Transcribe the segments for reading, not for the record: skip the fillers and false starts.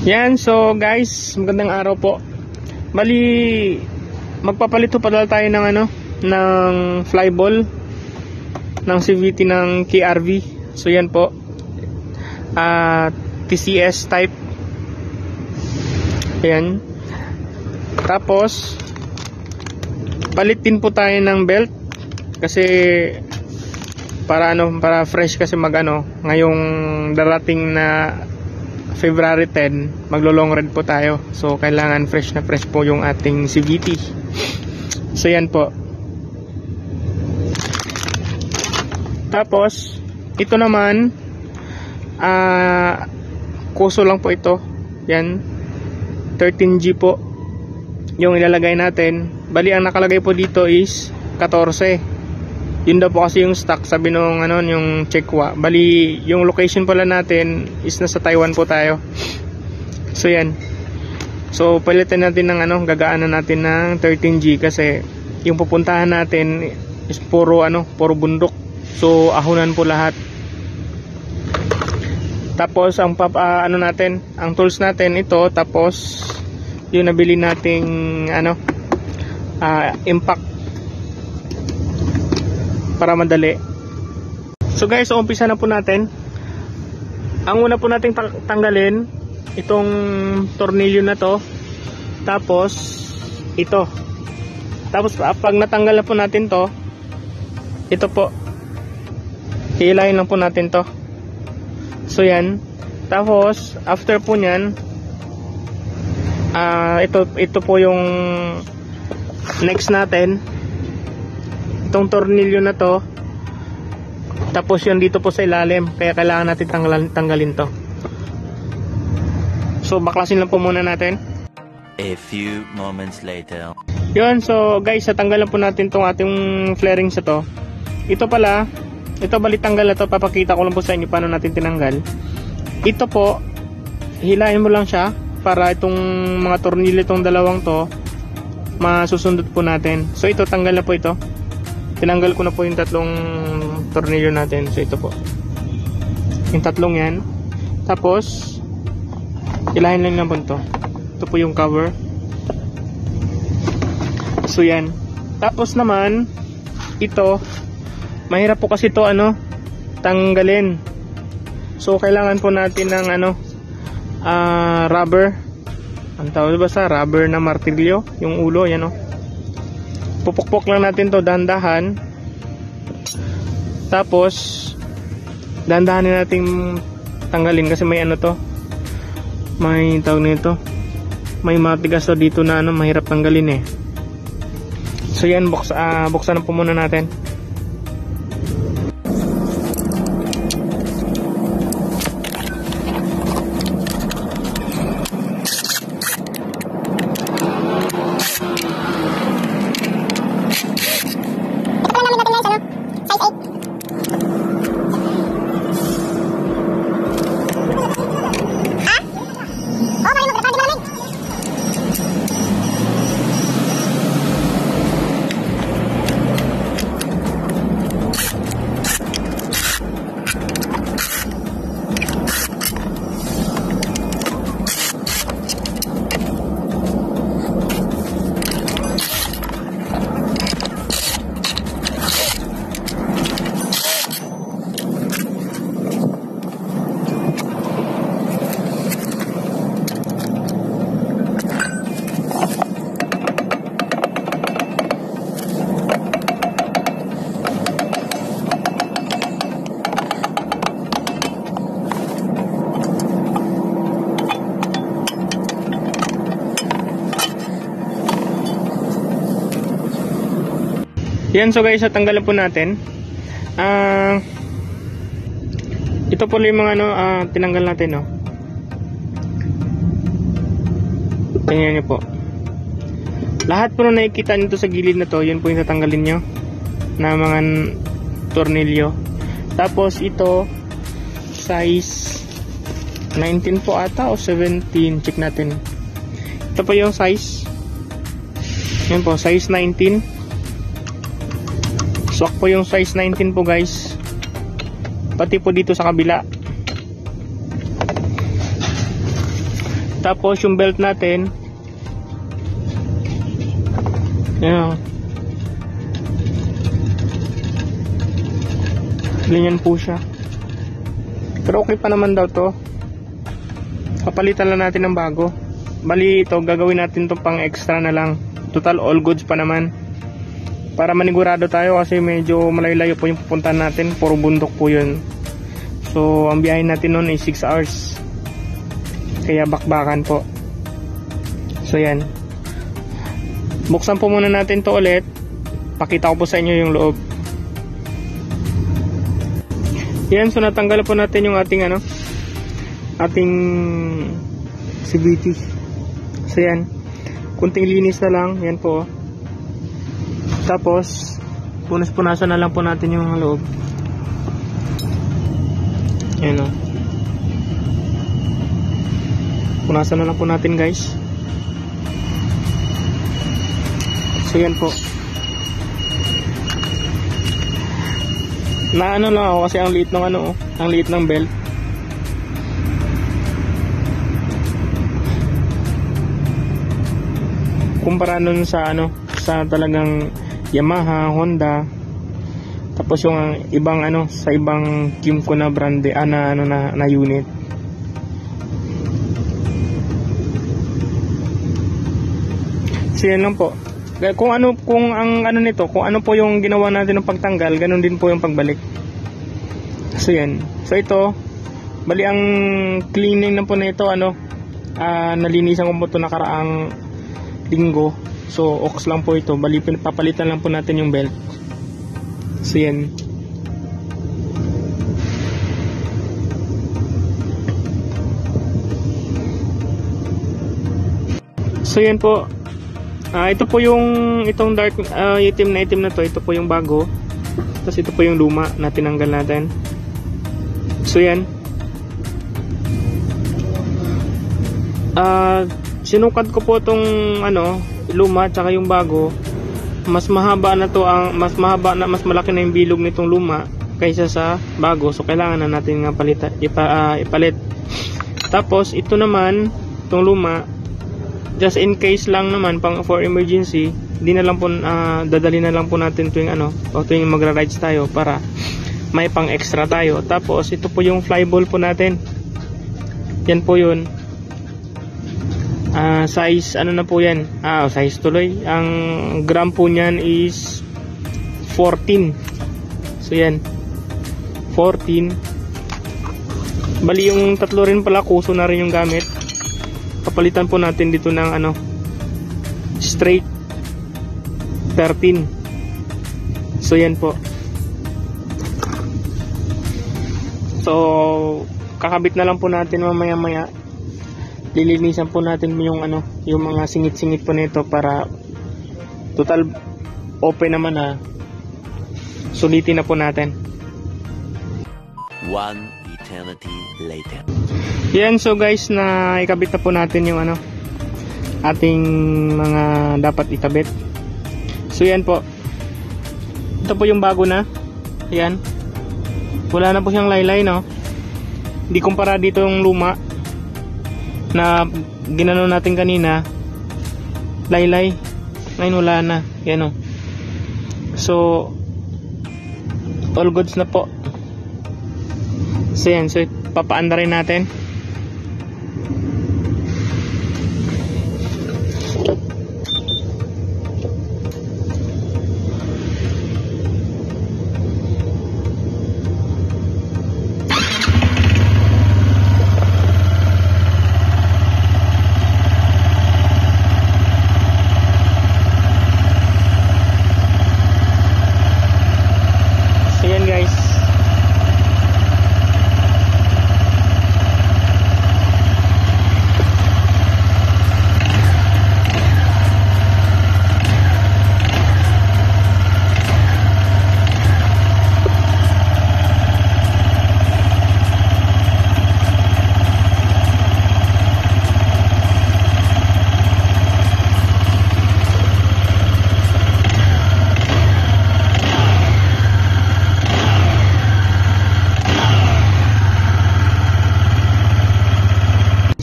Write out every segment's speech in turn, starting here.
Yan, so guys, magandang araw po. Bali, magpapalit po pala tayo ng ng flyball ng CVT ng KRV. So yan po, TCS type. Yan. Tapos palit din po tayo ng belt kasi para para fresh kasi ngayong darating na February 10 maglo-long ride po tayo. So kailangan fresh na fresh po yung ating CVT. So yan po. Tapos ito naman kuso lang po ito. Yan, 13G po yung ilalagay natin. Bali ang nakalagay po dito is 14. Yun daw po kasi yung stock, sabi nung yung Chekwa. Bali yung location pala natin is nasa Taiwan po tayo. So yan. So palitan natin ng gagaanan natin ng 13G kasi yung pupuntahan natin is puro puro bundok. So ahonan po lahat. Tapos ang natin, ang tools natin ito, tapos yung nabili nating impact para madali. So guys, umpisa na po natin. Ang una po nating tanggalin itong tornilyo na to, tapos ito. Tapos pag natanggal na po natin to, ito po, hilahin lang po natin to. So yan. Tapos after po nyan, ito po yung next natin, itong tornilyo na to. Tapos yun dito po sa ilalim, kaya kailangan natin tanggalin to. So baklasin lang po muna natin. A few moments later. Yun, so guys, natanggalan po natin tong ating flaring sa to. Ito pala, ito bali tanggal na to. Papakita ko lang po sa inyo paano natin tinanggal. Ito po, hilahin mo lang siya para itong mga tornilyo, itong dalawang to masusundot po natin. So ito, tanggal na po ito. Tinanggal ko na po yung tatlong tornilyo natin. So ito po, yung tatlong yan. Tapos hilahin lang naman to. Ito po yung cover. So yan. Tapos naman ito, mahirap po kasi ito tanggalin. So kailangan po natin ng rubber. Ang tawag ba sa rubber na martilyo, yung ulo, yan pupukpok lang natin to dahan-dahan. Tapos dahan-dahanin natin tanggalin kasi may may tawag nito, may matigas to dito na mahirap tanggalin So yan, buksan na po muna natin. Yan, so guys, tanggalan po natin. Ito po yung mga tinanggal natin, Tingnan nyo po. Lahat po na nakikita nyo sa gilid na to, yun po yung tatanggalin nyo na mga tornilyo. Tapos ito, size 19 po ata o 17. Check natin. Ito po yung size. Yan po, size 19. Swak po yung size 19 po guys. Pati po dito sa kabila. Tapos yung belt natin, yan, ganyan po siya. Pero okay pa naman daw to. Papalitan lang natin ng bago. Bali ito, gagawin natin to pang extra na lang. Total all goods pa naman. Para manigurado tayo kasi medyo malayo-layo po yung pupuntahan natin. Puro bundok po yun. So ang biyahe natin noon ay 6 hours. Kaya bakbakan po. So yan. Buksan po muna natin to ulit. Pakita ko po sa inyo yung loob. Yan, so natanggal po natin yung ating ating CVT. So yan, kunting linis na lang. Yan po. Tapos punas-punasan na lang po natin yung loob. Yan o. Punasan na lang po natin, guys. So yan po. Na lang ako kasi ang liit ng ang liit ng belt. Kumpara nun sa sa talagang Yamaha, Honda. Tapos yung ibang sa ibang Kymco na brand na unit. So yan lang po. Kung ang nito, kung ano po yung ginawa natin ng pagtanggal, ganun din po yung pagbalik. So yan. So ito, bali ang cleaning na po na ito, nalinisan ko po ito nakaraang linggo. So ox lang po ito, bali papalitan lang po natin yung belt. So yan. So yan po. Ito po itong dark itim na to, ito po yung bago. Tapos ito po yung luma na tinanggal natin. So yan. Sinukat ko po itong luma tsaka yung bago. Mas mahaba na to, mas malaki na yung bilog nitong luma kaysa sa bago. So kailangan na natin nga ipalit. Tapos ito naman, itong luma, just in case lang naman for emergency, dadali na lang po natin tuwing magra-rides tayo para may pang extra tayo. Tapos ito po yung flyball po natin. Yan po yun. Size na po yan. Size tuloy. Ang gram po niyan is 14. So yan. 14. Bali yung tatlo rin pala, kuso na rin yung gamit. Papalitan po natin dito ng straight 13. So yan po. So kakabit na lang po natin mamaya-maya. Lilinisan po natin yung mga singit-singit po nito para total open naman sulitin na po natin. One eternity later. Yan, so guys, na ikabit na po natin yung ating mga dapat ikabit. So yan po. Ito po yung bago na. Yan. Wala na po siyang laylay, no? Di kumpara dito yung luma na ginano natin kanina. Laylay. Ngayon wala na. Yan, so all goods na po. So yan, so papaanda rin natin.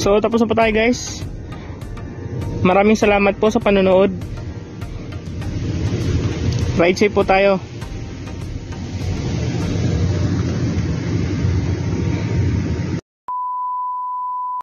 So tapos na po tayo guys. Maraming salamat po sa panonood. Ride safe po tayo.